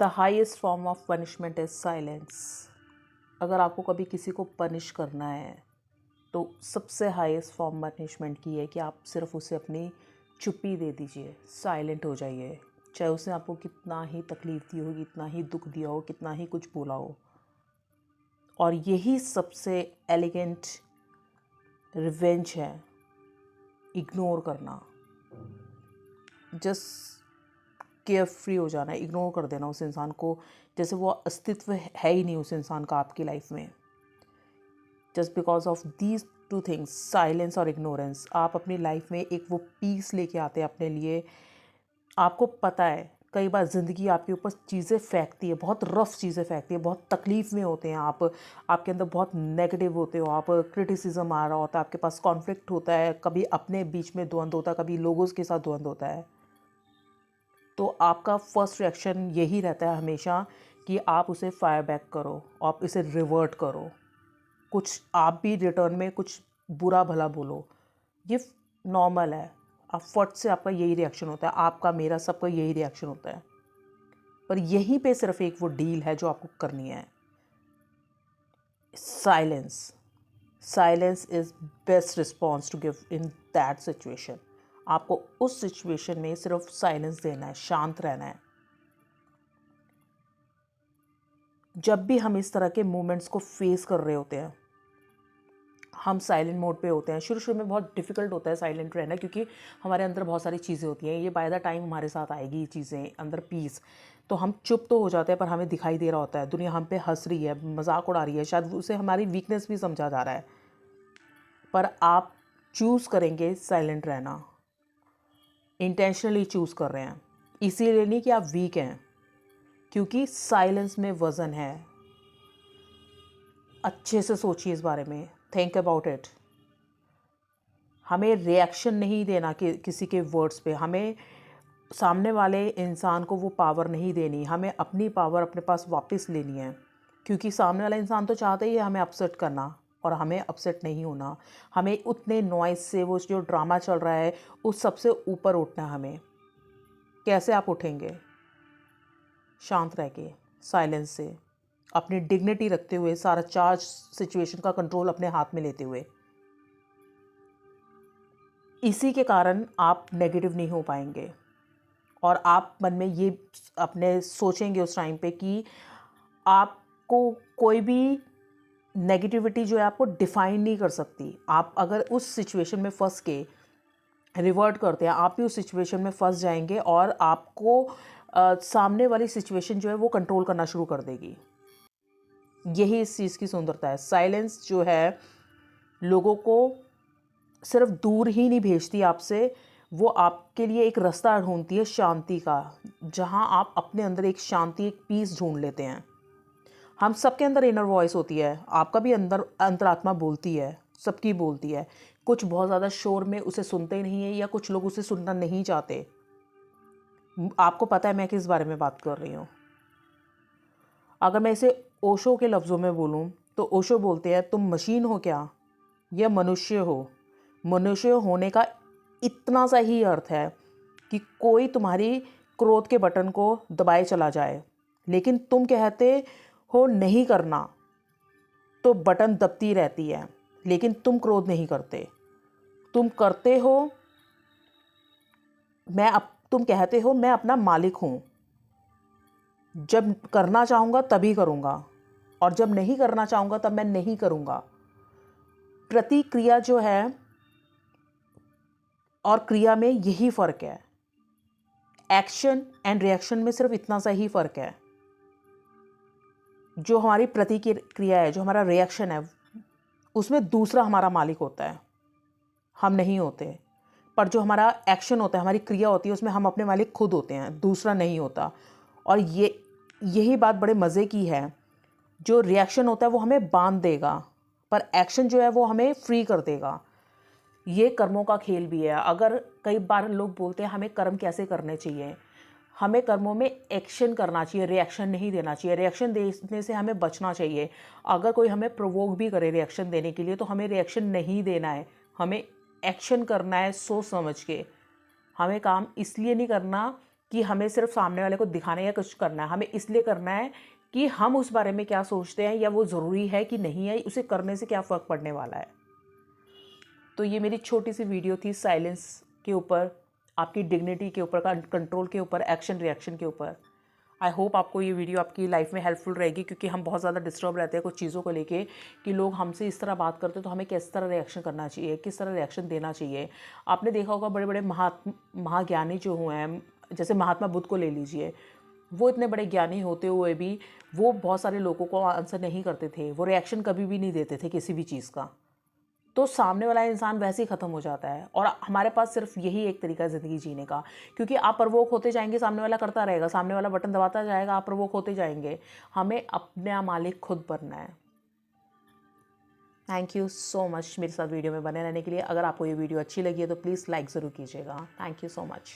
The highest form of punishment is silence. अगर आपको कभी किसी को पनिश करना है तो सबसे हाईएस्ट फॉर्म पनिशमेंट की है कि आप सिर्फ उसे अपनी चुप्पी दे दीजिए, साइलेंट हो जाइए। चाहे उसने आपको कितना ही तकलीफ़ दी हो, कितना ही दुख दिया हो, कितना ही कुछ बोला हो। और यही सबसे एलिगेंट रिवेंज है, इग्नोर करना। जस्ट केयर फ्री हो जाना, इग्नोर कर देना उस इंसान को, जैसे वो अस्तित्व है ही नहीं उस इंसान का आपकी लाइफ में। Just because of these two things, silence और इग्नोरेंस, आप अपनी लाइफ में एक वो पीस लेके आते हैं अपने लिए। आपको पता है कई बार ज़िंदगी आपके ऊपर चीज़ें फेंकती है, बहुत रफ़ चीज़ें फेंकती है, बहुत तकलीफ़ में होते हैं आप, आपके अंदर बहुत नेगेटिव होते हो आप, क्रिटिसिज्म आ रहा होता है, आपके पास कॉन्फ्लिक्ट होता है, कभी अपने बीच में द्वंद्व होता है, कभी लोगों के साथ द्वंद्व होता है। तो आपका फर्स्ट रिएक्शन यही रहता है हमेशा कि आप उसे फायर बैक करो, आप इसे रिवर्ट करो, कुछ आप भी रिटर्न में कुछ बुरा भला बोलो। ये नॉर्मल है, आप फट से आपका यही रिएक्शन होता है, आपका मेरा सबका यही रिएक्शन होता है। पर यहीं पे सिर्फ एक वो डील है जो आपको करनी है, silence. Silence is best response to give in that situation. आपको उस सिचुएशन में सिर्फ साइलेंस देना है, शांत रहना है। जब भी हम इस तरह के मोमेंट्स को फेस कर रहे होते हैं, हम साइलेंट मोड पे होते हैं। शुरू शुरू में बहुत डिफ़िकल्ट होता है साइलेंट रहना, क्योंकि हमारे अंदर बहुत सारी चीज़ें होती हैं, ये बाय द टाइम हमारे साथ आएगी ये चीज़ें अंदर, पीस। तो हम चुप तो हो जाते हैं, पर हमें दिखाई दे रहा होता है दुनिया हम पे हंस रही है, मजाक उड़ा रही है, शायद उसे हमारी वीकनेस भी समझा जा रहा है। पर आप चूज़ करेंगे साइलेंट रहना, इंटेंशनली चूज़ कर रहे हैं, इसीलिए नहीं कि आप वीक हैं, क्योंकि साइलेंस में वज़न है। अच्छे से सोचिए इस बारे में, थिंक अबाउट इट। हमें रिएक्शन नहीं देना कि किसी के वर्ड्स पे, हमें सामने वाले इंसान को वो पावर नहीं देनी, हमें अपनी पावर अपने पास वापस लेनी है। क्योंकि सामने वाला इंसान तो चाहता ही है हमें अपसेट करना, और हमें अपसेट नहीं होना। हमें उतने नॉइज़ से, वो जो ड्रामा चल रहा है उस सबसे ऊपर उठना है हमें। कैसे आप उठेंगे? शांत रह के, साइलेंस से, अपनी डिग्निटी रखते हुए, सारा चार्ज सिचुएशन का कंट्रोल अपने हाथ में लेते हुए। इसी के कारण आप नेगेटिव नहीं हो पाएंगे, और आप मन में ये अपने सोचेंगे उस टाइम पे कि आपको कोई भी नेगेटिविटी जो है आपको डिफाइन नहीं कर सकती। आप अगर उस सिचुएशन में फंस के रिवर्ट करते हैं, आप भी उस सिचुएशन में फंस जाएंगे, और आपको सामने वाली सिचुएशन जो है वो कंट्रोल करना शुरू कर देगी। यही इस चीज़ की सुंदरता है। साइलेंस जो है लोगों को सिर्फ दूर ही नहीं भेजती आपसे, वो आपके लिए एक रास्ता ढूंढती है शांति का, जहां आप अपने अंदर एक शांति, एक पीस ढूंढ लेते हैं। हम सबके अंदर इनर वॉइस होती है, आपका भी अंदर अंतरात्मा बोलती है, सबकी बोलती है। कुछ बहुत ज़्यादा शोर में उसे सुनते ही नहीं है, या कुछ लोग उसे सुनना नहीं चाहते। आपको पता है मैं किस बारे में बात कर रही हूँ। अगर मैं इसे ओशो के लफ्ज़ों में बोलूँ तो ओशो बोलते हैं, तुम मशीन हो क्या या मनुष्य हो? मनुष्य होने का इतना सा ही अर्थ है कि कोई तुम्हारी क्रोध के बटन को दबाए चला जाए, लेकिन तुम कहते हो नहीं करना, तो बटन दबती रहती है, लेकिन तुम क्रोध नहीं करते। तुम करते हो, तुम कहते हो मैं अपना मालिक हूँ, जब करना चाहूँगा तभी करूँगा, और जब नहीं करना चाहूँगा तब मैं नहीं करूँगा। प्रतिक्रिया जो है और क्रिया में यही फ़र्क है। एक्शन एंड रिएक्शन में सिर्फ इतना सा ही फ़र्क है। जो हमारी प्रतिक्रिया है, जो हमारा रिएक्शन है, उसमें दूसरा हमारा मालिक होता है, हम नहीं होते। पर जो हमारा एक्शन होता है, हमारी क्रिया होती है, उसमें हम अपने मालिक खुद होते हैं, दूसरा नहीं होता। और यही बात बड़े मज़े की है। जो रिएक्शन होता है वो हमें बांध देगा, पर एक्शन जो है वो हमें फ्री कर देगा। ये कर्मों का खेल भी है। अगर कई बार लोग बोलते हैं हमें कर्म कैसे करने चाहिए, हमें कर्मों में एक्शन करना चाहिए, रिएक्शन नहीं देना चाहिए। रिएक्शन देने से हमें बचना चाहिए। अगर कोई हमें प्रोवोक भी करे रिएक्शन देने के लिए, तो हमें रिएक्शन नहीं देना है, हमें एक्शन करना है सोच समझ के। हमें काम इसलिए नहीं करना कि हमें सिर्फ सामने वाले को दिखाने या कुछ करना है, हमें इसलिए करना है कि हम उस बारे में क्या सोचते हैं या वो ज़रूरी है कि नहीं है, उसे करने से क्या फ़र्क पड़ने वाला है। तो ये मेरी छोटी सी वीडियो थी साइलेंस के ऊपर, आपकी डिग्निटी के ऊपर, कंट्रोल के ऊपर, एक्शन रिएक्शन के ऊपर। आई होप आपको ये वीडियो आपकी लाइफ में हेल्पफुल रहेगी, क्योंकि हम बहुत ज़्यादा डिस्टर्ब रहते हैं कुछ चीज़ों को लेके कि लोग हमसे इस तरह बात करते हैं तो हमें किस तरह रिएक्शन करना चाहिए, किस तरह रिएक्शन देना चाहिए। आपने देखा होगा बड़े बड़े महाज्ञानी जो हुए हैं, जैसे महात्मा बुद्ध को ले लीजिए, वो इतने बड़े ज्ञानी होते हुए भी वो बहुत सारे लोगों को आंसर नहीं करते थे, वो रिएक्शन कभी भी नहीं देते थे किसी भी चीज़ का। तो सामने वाला इंसान वैसे ही ख़त्म हो जाता है। और हमारे पास सिर्फ यही एक तरीका है ज़िंदगी जीने का, क्योंकि आप प्रवोक होते जाएंगे, सामने वाला करता रहेगा, सामने वाला बटन दबाता जाएगा, आप प्रवोक होते जाएंगे। हमें अपना मालिक खुद बनना है। थैंक यू सो मच मेरे साथ वीडियो में बने रहने के लिए। अगर आपको ये वीडियो अच्छी लगी है तो प्लीज़ लाइक ज़रूर कीजिएगा। Thank you so much.